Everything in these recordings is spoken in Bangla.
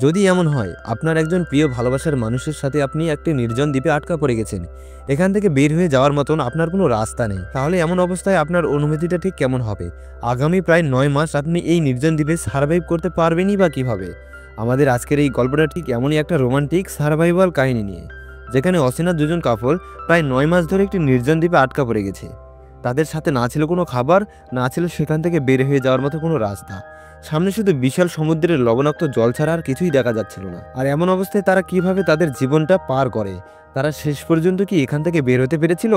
যদি এমন হয় আপনার একজন প্রিয় ভালোবাসার মানুষের সাথে আপনি একটি নির্জন দ্বীপে আটকা পড়ে গেছেন, এখান থেকে বের হয়ে যাওয়ার মতন আপনার কোনো রাস্তা নেই, তাহলে এমন অবস্থায় আপনার অনুভূতিটা ঠিক কেমন হবে? আগামী প্রায় 9 মাস আপনি এই নির্জন দ্বীপে সার্ভাইভ করতে পারবেনই বা কীভাবে? আমাদের আজকের এই গল্পটা ঠিক এমনই একটা রোমান্টিক সার্ভাইভাল কাহিনী নিয়ে, যেখানে অচেনা দুজন কাপল প্রায় 9 মাস ধরে একটি নির্জন দ্বীপে আটকা পড়ে গেছে। তাদের সাথে না ছিল কোনো খাবার, না ছিল সেখান থেকে বের হয়ে যাওয়ার মতো কোনো রাস্তা। সামনে শুধু বিশাল সমুদ্রের লবণাক্ত জল ছাড়া আর কিছুই দেখা যাচ্ছিল না। আর এমন অবস্থায় তারা কিভাবে তাদের জীবনটা পার করে, তারা শেষ পর্যন্ত কি এখান থেকে বের হতে পেরেছিল?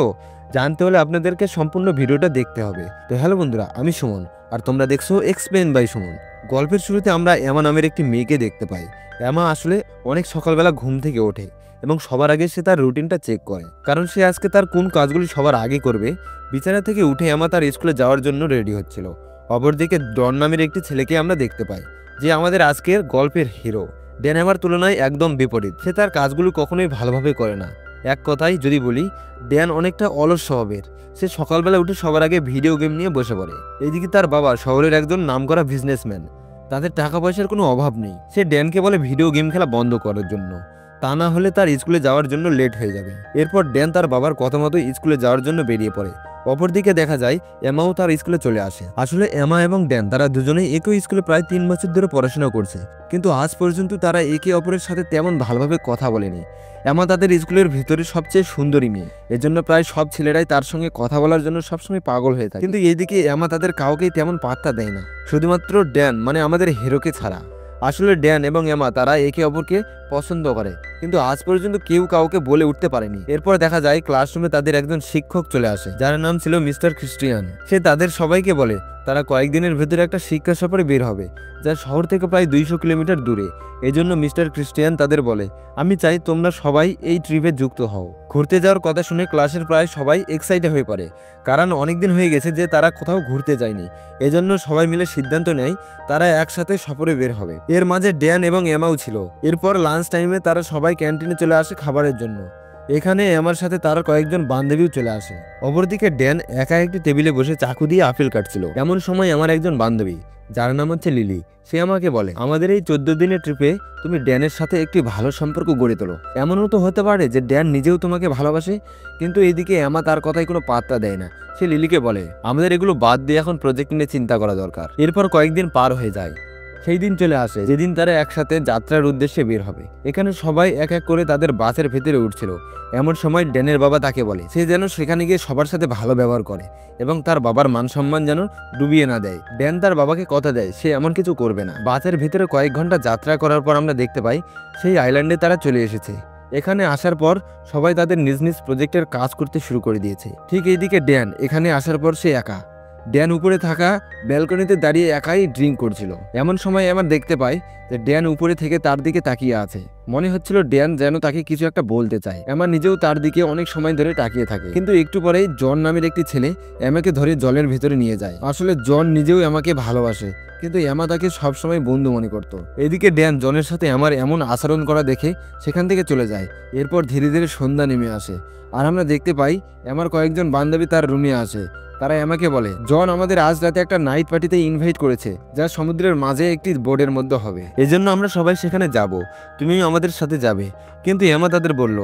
জানতে হলে আপনাদেরকে সম্পূর্ণ ভিডিওটা দেখতে হবে। তো হ্যালো বন্ধুরা, আমি সুমন, আর তোমরা দেখছো এক্সপ্লেন বাই সুমন। গল্পের শুরুতে আমরা এমা নামের একটি মেয়েকে দেখতে পাই। এমা আসলে অনেক সকালবেলা ঘুম থেকে ওঠে এবং সবার আগে সে তার রুটিনটা চেক করে, কারণ সে আজকে তার কোন কাজগুলি সবার আগে করবে। বিছানা থেকে উঠে এমা তার স্কুলে যাওয়ার জন্য রেডি হচ্ছিল। অপরদিকে ডন নামের একটি ছেলেকে আমরা দেখতে পাই, যে আমাদের আজকের গল্পের হিরো। ড্যান এমার তুলনায় একদম বিপরীত, সে তার কাজগুলো কখনোই ভালোভাবে করে না। এক কথায় যদি বলি, ড্যান অনেকটা অলস স্বভাবের। সে সকালবেলা উঠে সবার আগে ভিডিও গেম নিয়ে বসে পড়ে। এদিকে তার বাবা শহরের একজন নামকরা বিজনেসম্যান, তাদের টাকা পয়সার কোনো অভাব নেই। সে ড্যানকে বলে ভিডিও গেম খেলা বন্ধ করার জন্য, তা না হলে তার স্কুলে যাওয়ার জন্য লেট হয়ে যাবে। এরপর ড্যান তার বাবার কথা মতো স্কুলে যাওয়ার জন্য বেরিয়ে পড়ে। অপরদিকে দেখা যায় এমাও তার স্কুলে চলে আসে। আসলে এমা এবং ড্যান তারা দুজনেই একই স্কুলে প্রায় 3 বছর ধরে পড়াশোনা করছে, কিন্তু আজ পর্যন্ত তারা একে অপরের সাথে তেমন ভালোভাবে কথা বলেনি। এমা তাদের স্কুলের ভিতরে সবচেয়ে সুন্দরী মেয়ে, এজন্য প্রায় সব ছেলেরাই তার সঙ্গে কথা বলার জন্য সবসময় পাগল হয়ে থাকে। কিন্তু এদিকে এমা তাদের কাউকেই তেমন পাত্তা দেয় না, শুধুমাত্র ড্যান মানে আমাদের হিরোকে ছাড়া। আসলে ড্যান এবং এমা তারা একে অপরকে পছন্দ করে, কিন্তু আজ পর্যন্ত কেউ কাউকে বলে উঠতে পারেনি। এরপর দেখা যায় ক্লাসরুমে তাদের একজন শিক্ষক চলে আসে, যার নাম ছিল মিস্টার ক্রিস্টিয়ান। সে তাদের সবাইকে বলে তারা কয়েকদিনের ভেতরে একটা শিক্ষা সফরে বের হবে, যা শহর থেকে প্রায় 200 কিলোমিটার দূরে। এজন্য মিস্টার ক্রিস্টিয়ান তাদের বলে, আমি চাই তোমরা সবাই এই ট্রিপে যুক্ত হও। ঘুরতে যাওয়ার কথা শুনে ক্লাসের প্রায় সবাই এক্সাইটেড হয়ে পড়ে, কারণ অনেকদিন হয়ে গেছে যে তারা কোথাও ঘুরতে যায়নি। এজন্য সবাই মিলে সিদ্ধান্ত নেয় তারা একসাথে সফরে বের হবে। এর মাঝে ড্যান এবং এমাও ছিল। এরপর লাঞ্চ টাইমে তারা সবাই ক্যান্টিনে চলে আসে খাবারের জন্য। এখানে এমার সাথে তার কয়েকজন বান্ধবীও চলে আসে। অপরদিকে ড্যান একা একটি টেবিলে বসে চাকু দিয়ে আপেল কাটছিল। এমন সময় আমার একজন বান্ধবী, যার নাম হচ্ছে লিলি, সে আমাকে বলে, আমাদের এই 14 দিনের ট্রিপে তুমি ড্যানের সাথে একটি ভালো সম্পর্ক গড়ে তোলো। এমনও তো হতে পারে যে ড্যান নিজেও তোমাকে ভালোবাসে। কিন্তু এদিকে এমা তার কথায় কোনো পাত্তা দেয় না। সে লিলিকে বলে, আমাদের এগুলো বাদ দিয়ে এখন প্রজেক্ট নিয়ে চিন্তা করা দরকার। এরপর কয়েকদিন পার হয়ে যায়। সেই দিন চলে আসে যেদিন তারা একসাথে যাত্রার উদ্দেশ্যে বের হবে। এখানে সবাই এক এক করে তাদের বাসের ভেতরে উঠছিল। এমন সময় ড্যানের বাবা তাকে বলে সে যেন সেখানে গিয়ে সবার সাথে ভালো ব্যবহার করে এবং তার বাবার মান সম্মান যেন ডুবিয়ে না দেয়। ড্যান তার বাবাকে কথা দেয় সে এমন কিছু করবে না। বাসের ভিতরে কয়েক ঘন্টা যাত্রা করার পর আমরা দেখতে পাই সেই আইল্যান্ডে তারা চলে এসেছে। এখানে আসার পর সবাই তাদের নিজ নিজ প্রজেক্টের কাজ করতে শুরু করে দিয়েছে। ঠিক এইদিকে ড্যান এখানে আসার পর সে একা। ড্যান উপরে থাকা ব্যালকনিতে দাঁড়িয়ে একাই ড্রিঙ্ক করছিল। এমন সময় আমার দেখতে পাই যে ড্যান উপরে থেকে তার দিকে তাকিয়ে আছে। মনে হচ্ছিল ড্যান যেন তাকে কিছু একটা বলতে চায়। এমা নিজেও তার দিকে অনেক সময় ধরে তাকিয়ে থাকে। কিন্তু একটু পরেই জন নামের একটি ছেলে এমাকে ধরে জলের ভিতরে নিয়ে যায়। আসলে জন নিজেও এমাকে ভালোবাসে, কিন্তু এমা তাকে সবসময় বন্ধু মনে করত। এদিকে ড্যান জনের সাথে আমার এমন আচরণ করা দেখে সেখান থেকে চলে যায়। এরপর ধীরে ধীরে সন্ধ্যা নেমে আসে আর আমরা দেখতে পাই এমার কয়েকজন বান্ধবী তার রুমে আসে। তারা এমাকে বলে, জন আমাদের আজ রাতে একটা নাইট পার্টিতে ইনভাইট করেছে, যা সমুদ্রের মাঝে একটি বোর্ডের মধ্যে হবে। এজন্য আমরা সবাই সেখানে যাব, তুমিও আমাদের সাথে যাবে। কিন্তু এমা তাদের বলল,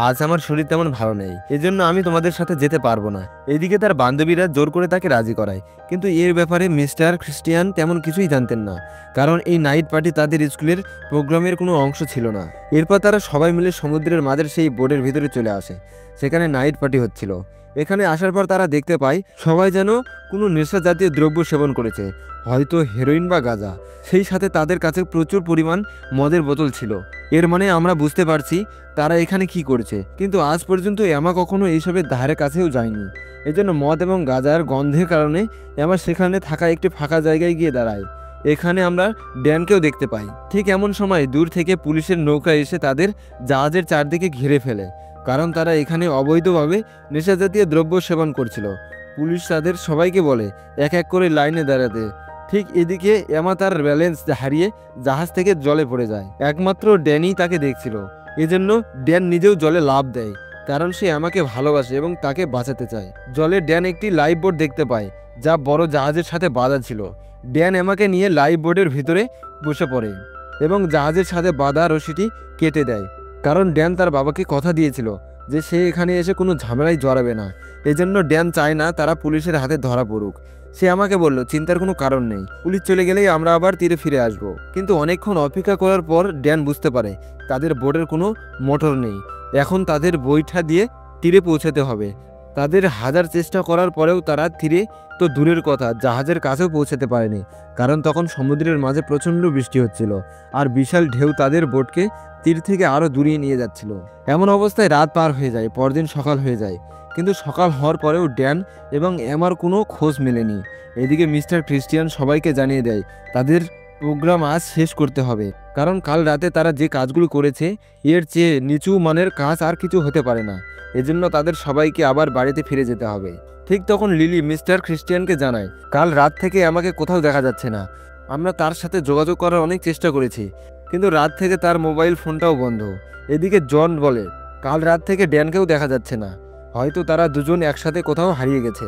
আজ আমার শরীর তেমন ভালো নেই, এজন্য আমি তোমাদের সাথে যেতে পারবো না। এদিকে তার বান্ধবীরা জোর করে তাকে রাজি করায়, কিন্তু এর ব্যাপারে মিস্টার ক্রিস্টিয়ান তেমন কিছুই জানতেন না, কারণ এই নাইট পার্টি তাদের স্কুলের প্রোগ্রামের কোনো অংশ ছিল না। এরপর তারা সবাই মিলে সমুদ্রের মাঝের সেই বোর্ডের ভিতরে চলে আসে। সেখানে নাইট পার্টি হচ্ছিল। এখানে আসার পর তারা দেখতে পায় সবাই যেন কোনো নেশা জাতীয় দ্রব্য সেবন করেছে, হয়তো হেরোইন বা গাঁজা। সেই সাথে তাদের কাছে প্রচুর পরিমাণ মদের বোতল ছিল। এর মানে আমরা বুঝতে পারছি তারা এখানে কি করছে। কিন্তু আজ পর্যন্ত এমা কখনো এইসবের ধারে কাছেও যায়নি। এজন্য মদ এবং গাঁজার গন্ধের কারণে এমা সেখানে থাকা একটি ফাঁকা জায়গায় গিয়ে দাঁড়ায়। এখানে আমরা ড্যানকেও দেখতে পাই। ঠিক এমন সময় দূর থেকে পুলিশের নৌকা এসে তাদের জাহাজের চারদিকে ঘিরে ফেলে, কারণ তারা এখানে অবৈধভাবে নেশাজাতীয় দ্রব্য সেবন করছিল। পুলিশ তাদের সবাইকে বলে এক এক করে লাইনে দাঁড়াতে। ঠিক এদিকে এমা তার ব্যালেন্স হারিয়ে জাহাজ থেকে জলে পড়ে যায়। একমাত্র ড্যানি তাকে দেখছিল, এজন্য ড্যান নিজেও জলে লাফ দেয়, কারণ সে আমাকে ভালোবাসে এবং তাকে বাঁচাতে চায়। জলে ড্যান একটি লাইফ বোট দেখতে পায়, যা বড় জাহাজের সাথে বাঁধা ছিল। ড্যান এমাকে নিয়ে লাইফ বোটের ভিতরে বসে পড়ে। এবং জাহাজের সাথে বাঁধা রশিটি কেটে দেয়। কারণ ড্যান তার বাবাকে কথা দিয়েছিল যে সে এখানে এসে কোনো ঝামেলায় জড়াবে না। এজন্য ড্যান চায় না তারা পুলিশের হাতে ধরা পড়ুক। সে আমাকে বলল চিন্তার কোনো কারণ নেই, পুলিশ চলে গেলেই আমরা আবার তীরে ফিরে আসব। কিন্তু অনেকক্ষণ অপেক্ষা করার পর ড্যান বুঝতে পারে তাদের বোটের কোনো মোটর নেই। এখন তাদের বৈঠা দিয়ে তীরে পৌঁছাতে হবে। তাদের হাজার চেষ্টা করার পরেও তারা তীরে তো দূরের কথা, জাহাজের কাছেও পৌঁছাতে পারেনি। কারণ তখন সমুদ্রের মাঝে প্রচণ্ড বৃষ্টি হচ্ছিল আর বিশাল ঢেউ তাদের বোটকে তীর থেকে আরও দূরিয়ে নিয়ে যাচ্ছিল। এমন অবস্থায় রাত পার হয়ে যায়, পরদিন সকাল হয়ে যায়। কিন্তু সকাল হওয়ার পরেও ড্যান এবং এমার কোনো খোঁজ মেলেনি। এদিকে মিস্টার ক্রিস্টিয়ান সবাইকে জানিয়ে দেয় তাদের প্রোগ্রাম আজ শেষ করতে হবে, কারণ কাল রাতে তারা যে কাজগুলো করেছে এর চেয়ে নিচু মানের কাজ আর কিছু হতে পারে না। এজন্য তাদের সবাইকে আবার বাড়িতে ফিরে যেতে হবে। ঠিক তখন লিলি মিস্টার ক্রিস্টিয়ানকে জানায় কাল রাত থেকে আমাকে কোথাও দেখা যাচ্ছে না। আমরা তার সাথে যোগাযোগ করার অনেক চেষ্টা করেছি, কিন্তু রাত থেকে তার মোবাইল ফোনটাও বন্ধ। এদিকে জন বলে কাল রাত থেকে ড্যানকেও দেখা যাচ্ছে না, হয়তো তারা দুজন একসাথে কোথাও হারিয়ে গেছে।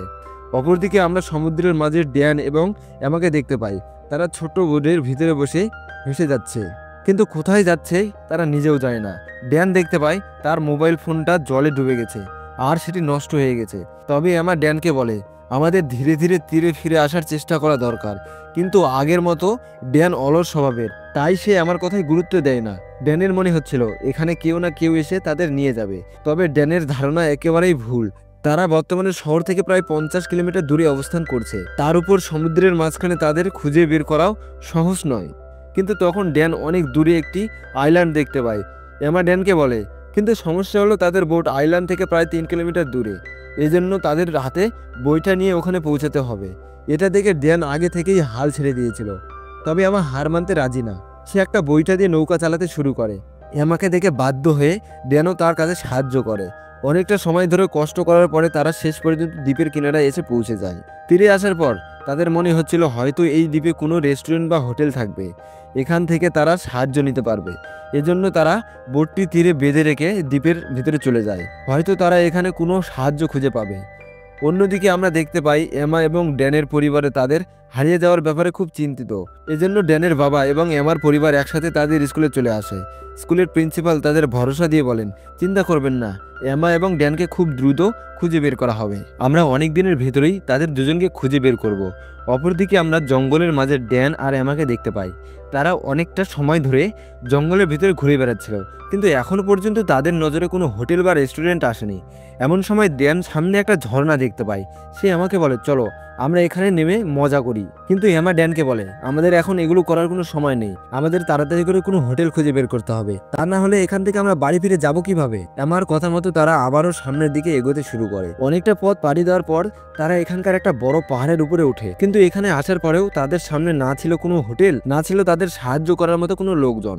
অপরদিকে আমরা সমুদ্রের মাঝে ড্যান এবং এমাকে দেখতে পাই। তারা ছোট বোটের ভিতরে বসে ভেসে যাচ্ছে, কিন্তু কোথায় যাচ্ছে তারা নিজেও জানে না। ড্যান দেখতে পায় তার মোবাইল ফোনটা জলে ডুবে গেছে আর সেটি নষ্ট হয়ে গেছে। তবে এমা ড্যানকে বলে আমাদের ধীরে ধীরে তীরে ফিরে আসার চেষ্টা করা দরকার। কিন্তু আগের মতো ড্যান অলস স্বভাবের, তাই সে আমার কথায় গুরুত্ব দেয় না। ড্যানের মনে হচ্ছিল এখানে কেউ না কেউ এসে তাদের নিয়ে যাবে। তবে ড্যানের ধারণা একেবারেই ভুল। তারা বর্তমানে শহর থেকে প্রায় 50 কিলোমিটার দূরে অবস্থান করছে। তার উপর সমুদ্রের মাঝখানে তাদের খুঁজে বের করাও সহজ নয়। কিন্তু তখন ড্যান অনেক দূরে একটি আইল্যান্ড দেখতে পায়। এমা ড্যানকে বলে কিন্তু সমস্যা হলো তাদের বোট আইল্যান্ড থেকে প্রায় 3 কিলোমিটার দূরে। এজন্য তাদের হাতে বইটা নিয়ে ওখানে পৌঁছাতে হবে। এটা দেখে ড্যান আগে থেকেই হাল ছেড়ে দিয়েছিল। তবে এমা হার মানতে রাজি না। সে একটা বইটা দিয়ে নৌকা চালাতে শুরু করে। এমাকে দেখে বাধ্য হয়ে ড্যানও তার কাছে সাহায্য করে। অনেকটা সময় ধরে কষ্ট করার পরে তারা শেষ পর্যন্ত দ্বীপের কিনারায় এসে পৌঁছে যায়। তীরে আসার পর তাদের মনে হচ্ছিল হয়তো এই দ্বীপে কোনো রেস্টুরেন্ট বা হোটেল থাকবে, এখান থেকে তারা সাহায্য নিতে পারবে। এজন্য তারা বোটটি তীরে বেঁধে রেখে দ্বীপের ভিতরে চলে যায়, হয়তো তারা এখানে কোনো সাহায্য খুঁজে পাবে। অন্যদিকে আমরা দেখতে পাই এমা এবং ড্যানের পরিবারে তাদের হারিয়ে যাওয়ার ব্যাপারে খুব চিন্তিত। এজন্য ড্যানের বাবা এবং এমার পরিবার একসাথে তাদের স্কুলে চলে আসে। স্কুলের প্রিন্সিপাল তাদের ভরসা দিয়ে বলেন চিন্তা করবেন না, এমা এবং ড্যানকে খুব দ্রুত খুঁজে বের করা হবে। আমরা অনেক দিনের ভেতরেই তাদের দুজনকে খুঁজে বের করব। অপরদিকে আমরা জঙ্গলের মাঝে ড্যান আর এমাকে দেখতে পাই। তারা অনেকটা সময় ধরে জঙ্গলের ভিতরে ঘুরে বেড়াচ্ছিল, কিন্তু এখনও পর্যন্ত তাদের নজরে কোনো হোটেল বা রেস্টুরেন্ট আসেনি। এমন সময় ড্যান সামনে একটা ঝর্ণা দেখতে পায়। সে আমাকে বলে চলো আমরা এখানে নেমে মজা করি। কিন্তু এমা ড্যানকে বলে আমাদের এখন এগুলো করার কোনো সময় নেই, আমাদের তাড়াতাড়ি করে কোনো হোটেল খুঁজে বের করতে হবে, তা না হলে এখান থেকে আমরা বাড়ি ফিরে যাব কিভাবে। এমার কথা মতো তারা আবারও সামনের দিকে এগোতে শুরু করে। অনেকটা পথ পাড়ি দেওয়ার পর তারা এখানকার একটা বড় পাহাড়ের উপরে ওঠে। কিন্তু এখানে আসার পরেও তাদের সামনে না ছিল কোনো হোটেল, না ছিল তাদের সাহায্য করার মতো কোনো লোকজন।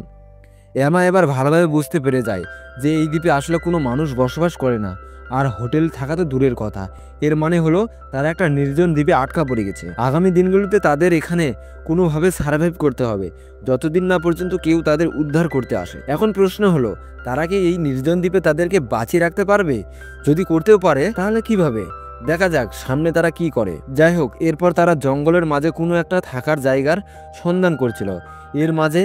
এমা এবার ভালোভাবে বুঝতে পেরে যায় যে এই দ্বীপে আসলে কোনো মানুষ বসবাস করে না, আর হোটেল থাকা তো দূরের কথা। এর মানে হলো তারা একটা নির্জন দ্বীপে আটকা পড়ে গেছে। আগামী দিনগুলোতে তাদের এখানে কোনোভাবে সার্ভাইভ করতে হবে, যতদিন না পর্যন্ত কেউ তাদের উদ্ধার করতে আসে। এখন প্রশ্ন হলো তারা কি এই নির্জন দ্বীপে তাদেরকে বাঁচিয়ে রাখতে পারবে? যদি করতেও পারে তাহলে কিভাবে? দেখা যাক সামনে তারা কি করে। যাই হোক, এরপর তারা জঙ্গলের মাঝে কোনো একটা থাকার জায়গার সন্ধান করছিল। এর মাঝে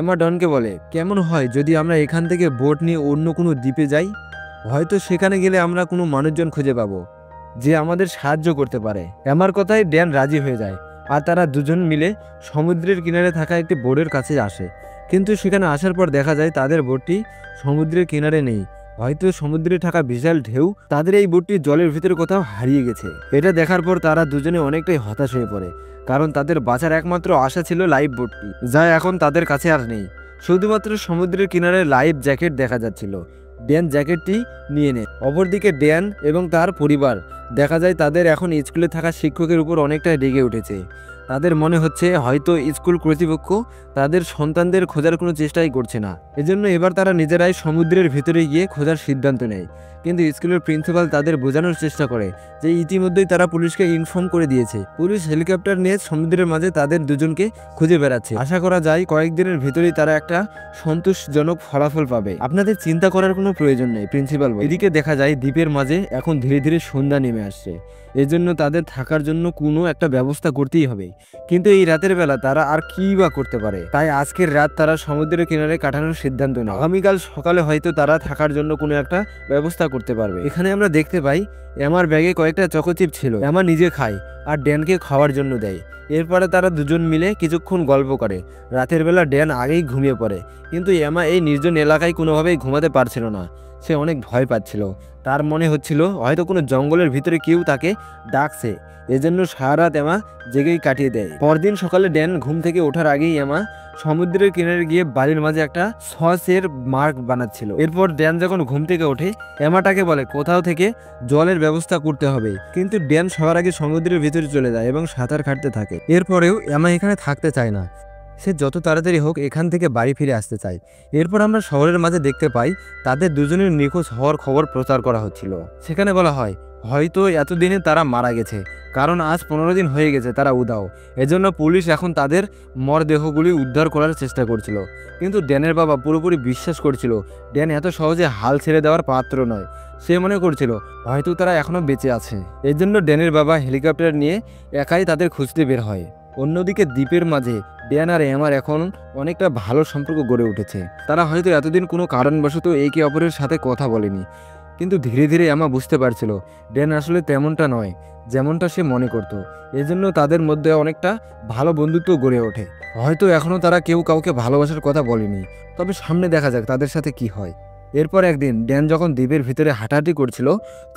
এমা ডনকে বলে কেমন হয় যদি আমরা এখান থেকে বোট নিয়ে অন্য কোনো দ্বীপে যাই, হয়তো সেখানে গেলে আমরা কোনো মানুষজন খুঁজে পাবো যে আমাদের সাহায্য করতে পারে। এমার কথায় ড্যান রাজি হয়ে যায় আর তারা দুজন মিলে সমুদ্রের কিনারে থাকা একটি বোটের কাছে আসে। কিন্তু সেখানে আসার পর দেখা যায় তাদের বোটটি সমুদ্রের কিনারে নেই, হয়তো সমুদ্রে থাকা বিশাল ঢেউ তাদের এই বোটটি জলের ভিতরে কোথাও হারিয়ে গেছে। এটা দেখার পর তারা দুজনে অনেকটাই হতাশ হয়ে পড়ে, কারণ তাদের বাঁচার একমাত্র আশা ছিল লাইফ বোটটি, যা এখন তাদের কাছে আর নেই। শুধুমাত্র সমুদ্রের কিনারে লাইফ জ্যাকেট দেখা যাচ্ছিল। ড্যান জ্যাকেটটি নিয়ে নেয়। অপরদিকে ড্যান এবং তার পরিবার দেখা যায় তাদের এখন স্কুলে থাকা শিক্ষকের উপর অনেকটাই রেগে উঠেছে। তাদের মনে হচ্ছে হয়তো স্কুল কর্তৃপক্ষ তাদের সন্তানদের খোঁজার কোনো চেষ্টাই করছে না। এজন্য এবার তারা নিজেরাই সমুদ্রের ভিতরে গিয়ে খোঁজার সিদ্ধান্ত নেয়। কিন্তু স্কুলের প্রিন্সিপাল তাদের বোঝানোর চেষ্টা করে যে ইতিমধ্যেই তারা পুলিশকে ইনফর্ম করে দিয়েছে। পুলিশ হেলিকপ্টার নিয়ে সমুদ্রের মাঝে তাদের দুজনকে খুঁজে বেড়াচ্ছে। আশা করা যায় কয়েকদিনের ভিতরেই তারা একটা সন্তোষজনক ফলাফল পাবে। আপনাদের চিন্তা করার কোনো প্রয়োজন নেই, প্রিন্সিপাল বলে। এদিকে দেখা যায় দ্বীপের মাঝে এখন ধীরে ধীরে সন্ধ্যা নেমে আসছে। এজন্য তাদের থাকার জন্য কোনো একটা ব্যবস্থা করতেই হবে। কিন্তু এই রাতের বেলা তারা আর কী বা করতে পারে? তাই আজকের রাত তারা সমুদ্রের কিনারে কাটানোর সিদ্ধান্ত নেয়। আগামীকাল সকালে হয়তো তারা থাকার জন্য কোনো একটা ব্যবস্থা করতে পারবে। এখানে আমরা দেখতে পাই এমার ব্যাগে কয়েকটা চকোচিপ ছিল। এমা নিজে খায় আর ড্যানকে খাওয়ার জন্য দেয়। এরপরে তারা দুজন মিলে কিছুক্ষণ গল্প করে। রাতের বেলা ড্যান আগেই ঘুমিয়ে পড়ে, কিন্তু এমা এই নির্জন এলাকায় কোনোভাবেই ঘুমাতে পারছিল না। সে অনেক ভয় পাচ্ছিল। তার মনে হচ্ছিল হয়তো কোনো জঙ্গলের ভিতরে কেউ তাকে ডাকছে। এজন্য সারা রাত এমা জেগেই কাটিয়ে দেয়। পরদিন সকালে ড্যান ঘুম থেকে ওঠার আগেই এমা সমুদ্রের কিনারে গিয়ে বালির মাঝে একটা সসের মার্ক বানাচ্ছিল। এরপর ড্যান যখন ঘুম থেকে ওঠে এমাটাকে বলে কোথাও থেকে জলের ব্যবস্থা করতে হবে, কিন্তু ড্যান সবার আগে সমুদ্রের ভিতরে চলে যায় এবং সাঁতার কাটতে থাকে। এরপরেও এমা এখানে থাকতে চায় না। সে যত তাড়াতাড়ি হোক এখান থেকে বাড়ি ফিরে আসতে চায়। এরপর আমরা শহরের মাঝে দেখতে পাই তাদের দুজনের নিখোঁজ হওয়ার খবর প্রচার করা হচ্ছিল। সেখানে বলা হয় হয়তো এতদিনে তারা মারা গেছে, কারণ আজ 15 দিন হয়ে গেছে তারা উধাও। এজন্য পুলিশ এখন তাদের মরদেহগুলি উদ্ধার করার চেষ্টা করছিল। কিন্তু ড্যানের বাবা পুরোপুরি বিশ্বাস করছিল ড্যান এত সহজে হাল ছেড়ে দেওয়ার পাত্র নয়। সে মনে করছিল হয়তো তারা এখনও বেঁচে আছে। এর জন্য ড্যানের বাবা হেলিকপ্টার নিয়ে একাই তাদের খুঁজতে বের হয়। অন্যদিকে দ্বীপের মাঝে ড্যান আর এমার এখন অনেকটা ভালো সম্পর্ক গড়ে উঠেছে। তারা হয়তো এতদিন কোনো কারণবশত একে অপরের সাথে কথা বলেনি, কিন্তু ধীরে ধীরে এমা বুঝতে পারছিল ড্যান আসলে তেমনটা নয় যেমনটা সে মনে করত। এজন্য তাদের মধ্যে অনেকটা ভালো বন্ধুত্ব গড়ে ওঠে। হয়তো এখনও তারা কেউ কাউকে ভালোবাসার কথা বলেনি, তবে সামনে দেখা যাক তাদের সাথে কি হয়। এরপর একদিন ড্যান যখন দ্বীপের ভিতরে হাঁটাহাঁটি করছিল,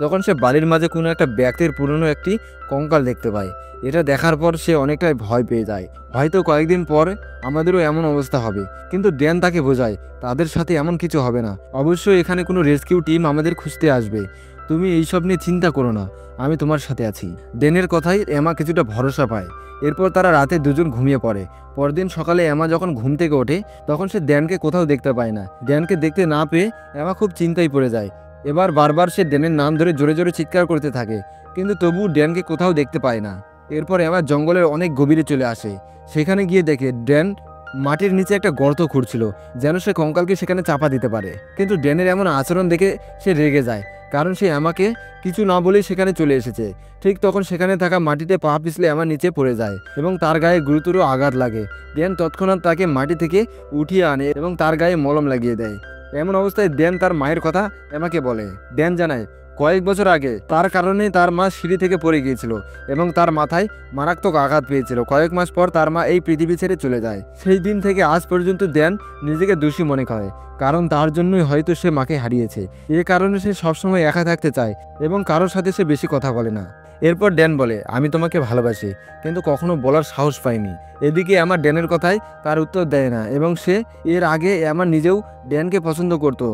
তখন সে বালির মাঝে কোনো একটা ব্যক্তির পুরনো একটি কঙ্কাল দেখতে পায়। এটা দেখার পর সে অনেকটাই ভয় পেয়ে যায়। হয়তো কয়েকদিন পর আমাদেরও এমন অবস্থা হবে। কিন্তু ড্যান তাকে বোঝায় তাদের সাথে এমন কিছু হবে না। অবশ্যই এখানে কোনো রেস্কিউ টিম আমাদের খুঁজতে আসবে। তুমি এইসব নিয়ে চিন্তা করো না, আমি তোমার সাথে আছি। ড্যানের কথায় এমা কিছুটা ভরসা পায়। এরপর তারা রাতে দুজন ঘুমিয়ে পড়ে। পরদিন সকালে এমা যখন ঘুম থেকে ওঠে তখন সে ড্যানকে কোথাও দেখতে পায় না। ড্যানকে দেখতে না পেয়ে এমা খুব চিন্তায় পড়ে যায়। এবার বারবার সে ড্যানের নাম ধরে জোরে জোরে চিৎকার করতে থাকে, কিন্তু তবু ড্যানকে কোথাও দেখতে পায় না। এরপর এমা জঙ্গলের অনেক গভীরে চলে আসে। সেখানে গিয়ে দেখে ড্যান মাটির নিচে একটা গর্ত খুঁড়ছিল, যেন সে কঙ্কালকে সেখানে চাপা দিতে পারে। কিন্তু ড্যানের এমন আচরণ দেখে সে রেগে যায়, কারণ সে আমাকে কিছু না বলেই সেখানে চলে এসেছে। ঠিক তখন সেখানে থাকা মাটিতে পা পিছলে এমা নিচে পড়ে যায় এবং তার গায়ে গুরুতর আঘাত লাগে। ড্যান তৎক্ষণাৎ তাকে মাটি থেকে উঠিয়ে আনে এবং তার গায়ে মলম লাগিয়ে দেয়। এমন অবস্থায় ড্যান তার মায়ের কথা এমাকে বলে। ড্যান জানায় কয়েক বছর আগে তার কারণে তার মা সিঁড়ি থেকে পড়ে গিয়েছিল এবং তার মাথায় মারাত্মক আঘাত পেয়েছিল। কয়েক মাস পর তার মা এই পৃথিবী ছেড়ে চলে যায়। সেই দিন থেকে আজ পর্যন্ত ড্যান নিজেকে দোষী মনে করে, কারণ তার জন্যই হয়তো সে মাকে হারিয়েছে। এ কারণে সে সবসময় একা থাকতে চায় এবং কারোর সাথে সে বেশি কথা বলে না। এরপর ড্যান বলে আমি তোমাকে ভালোবাসি, কিন্তু কখনো বলার সাহস পাইনি। এদিকে আমার ড্যানের কথায় তার উত্তর দেয় না এবং সে এর আগে আমার নিজেও ড্যানকে পছন্দ করতো।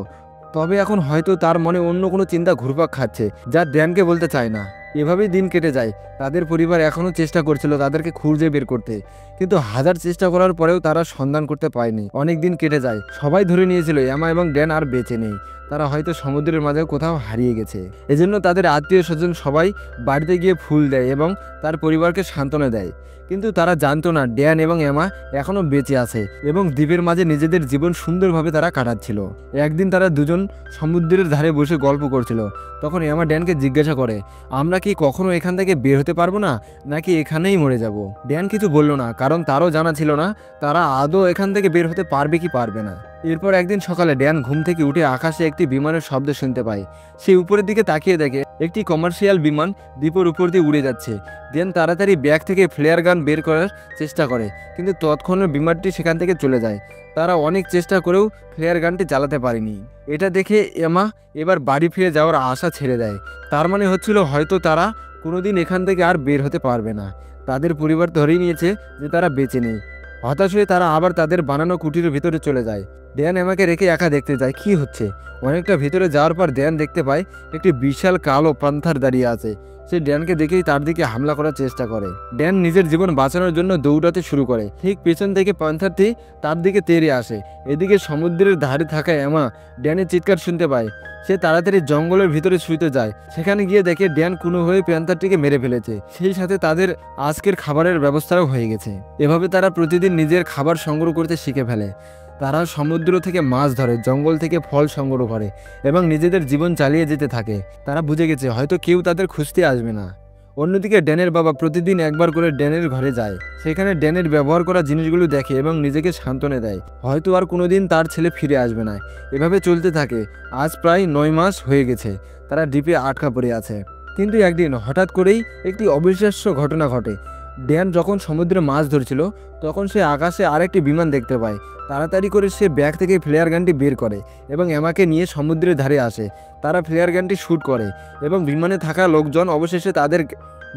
তবে এখন হয়তো তার মনে অন্য কোনো চিন্তা ঘুরপাক খাচ্ছে, যা ড্যানকে বলতে চায় না। এভাবেই দিন কেটে যায়। তাদের পরিবার এখনও চেষ্টা করছিল তাদেরকে খুঁজে বের করতে, কিন্তু হাজার চেষ্টা করার পরেও তারা সন্ধান করতে পারেনি। অনেক দিন কেটে যায়। সবাই ধরে নিয়েছিল এমা এবং ড্যান আর বেঁচে নেই। তারা হয়তো সমুদ্রের মাঝে কোথাও হারিয়ে গেছে। এজন্য তাদের আত্মীয় স্বজন সবাই বাড়িতে গিয়ে ফুল দেয় এবং তার পরিবারকে সান্ত্বনা দেয়। কিন্তু তারা জানতো না ড্যান এবং এমা এখনও বেঁচে আছে এবং দ্বীপের মাঝে নিজেদের জীবন সুন্দরভাবে তারা কাটাচ্ছিল। একদিন তারা দুজন সমুদ্রের ধারে বসে গল্প করছিল। তখন এমা ড্যানকে জিজ্ঞাসা করে আমরা কি কখনো এখান থেকে বের হতে পারবো না, নাকি এখানেই মরে যাব? ড্যান কিছু বলল না, কারণ তারও জানা ছিল না তারা আদৌ এখান থেকে বের হতে পারবে কি পারবে না। এরপর একদিন সকালে ড্যান ঘুম থেকে উঠে আকাশে একটি বিমানের শব্দ শুনতে পায়। সে উপরের দিকে তাকিয়ে দেখে একটি কমার্শিয়াল বিমান দ্বীপের উপর দিয়ে উড়ে যাচ্ছে। ড্যান তাড়াতাড়ি ব্যাগ থেকে ফ্লেয়ার গান বের করার চেষ্টা করে, কিন্তু তৎক্ষণে বিমানটি সেখান থেকে চলে যায়। তারা অনেক চেষ্টা করেও ফ্লেয়ার গানটি চালাতে পারেনি। এটা দেখে এমা এবার বাড়ি ফিরে যাওয়ার আশা ছেড়ে দেয়। তার মানে হচ্ছিল হয়তো তারা কোনোদিন এখান থেকে আর বের হতে পারবে না। তাদের পরিবার ধরেই নিয়েছে যে তারা বেঁচে নেই। হতাশ হয়ে তারা আবার তাদের বানানো কুটিরের ভিতরে চলে যায়। ড্যান এমাকে রেখে একা দেখতে যায় কি হচ্ছে। অনেকটা ভিতরে যাওয়ার পর ড্যান দেখতে পায় একটি বিশাল কালো প্যান্থার দাঁড়িয়ে আছে। সে ড্যানকে দেখেই তার দিকে হামলা করার চেষ্টা করে। ড্যান নিজের জীবন বাঁচানোর জন্য দৌড়াতে শুরু করে। ঠিক পেছন থেকে প্যান্থারটি তার দিকে তেড়ে আসে। এদিকে সমুদ্রের ধারে থাকা এমা ড্যানের চিৎকার শুনতে পায়। সে তাড়াতাড়ি জঙ্গলের ভিতরে শুইতে যায়। সেখানে গিয়ে দেখে ড্যান কোনো হয়ে প্যান্থারটিকে মেরে ফেলেছে। সেই সাথে তাদের আজকের খাবারের ব্যবস্থাও হয়ে গেছে। এভাবে তারা প্রতিদিন নিজের খাবার সংগ্রহ করতে শিখে ফেলে। তারা সমুদ্র থেকে মাছ ধরে, জঙ্গল থেকে ফল সংগ্রহ করে এবং নিজেদের জীবন চালিয়ে যেতে থাকে। তারা বুঝে গেছে হয়তো কেউ তাদের খুঁজতে আসবে না। অন্যদিকে ড্যানের বাবা প্রতিদিন একবার করে ড্যানের ঘরে যায়, সেখানে ড্যানের ব্যবহার করা জিনিসগুলো দেখে এবং নিজেকে সান্ত্বনা দেয়, হয়তো আর কোনোদিন তার ছেলে ফিরে আসবে না। এভাবে চলতে থাকে। আজ প্রায় 9 মাস হয়ে গেছে তারা দ্বীপে আটকা পড়ে আছে। কিন্তু একদিন হঠাৎ করেই একটি অবিশ্বাস্য ঘটনা ঘটে। ড্যান যখন সমুদ্রে মাছ ধরছিল তখন সে আকাশে আরেকটি বিমান দেখতে পায়। তাড়াতাড়ি করে সে ব্যাগ থেকে ফ্লেয়ার গানটি বের করে এবং এমাকে নিয়ে সমুদ্রের ধারে আসে। তারা ফ্লেয়ার গানটি শ্যুট করে এবং বিমানে থাকা লোকজন অবশেষে তাদের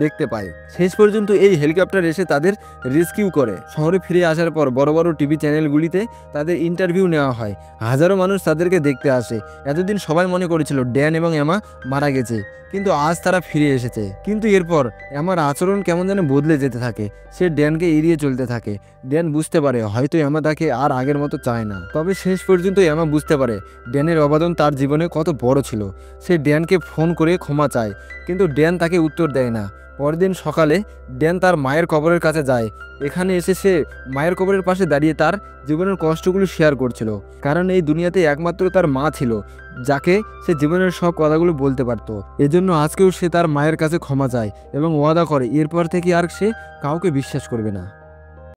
দেখতে পায়। শেষ পর্যন্ত এই হেলিকপ্টার এসে তাদের রেস্কিউ করে। শহরে ফিরে আসার পর বড় বড় টিভি চ্যানেলগুলিতে তাদের ইন্টারভিউ নেওয়া হয়। হাজারো মানুষ তাদেরকে দেখতে আসে। এতদিন সবাই মনে করেছিল ড্যান এবং এমা মারা গেছে, কিন্তু আজ তারা ফিরে এসেছে। কিন্তু এরপর এমার আচরণ কেমন যেন বদলে যেতে থাকে। সে ড্যানকে এড়িয়ে চলতে থাকে। ড্যান বুঝতে পারে হয়তো এমা তাকে আর আগের মতো চায় না। তবে শেষ পর্যন্ত এমা বুঝতে পারে ড্যানের অবদান তার জীবনে কত বড় ছিল। সে ড্যানকে ফোন করে ক্ষমা চায়, কিন্তু ড্যান তাকে উত্তর দেয় না। পরদিন সকালে ড্যান তার মায়ের কবরের কাছে যায়। এখানে এসে সে মায়ের কবরের পাশে দাঁড়িয়ে তার জীবনের কষ্টগুলো শেয়ার করছিল, কারণ এই দুনিয়াতে একমাত্র তার মা ছিল যাকে সে জীবনের সব কথাগুলো বলতে পারত। এজন্য আজকেও সে তার মায়ের কাছে ক্ষমা চায় এবং ওয়াদা করে এরপর থেকে আর সে কাউকে বিশ্বাস করবে না।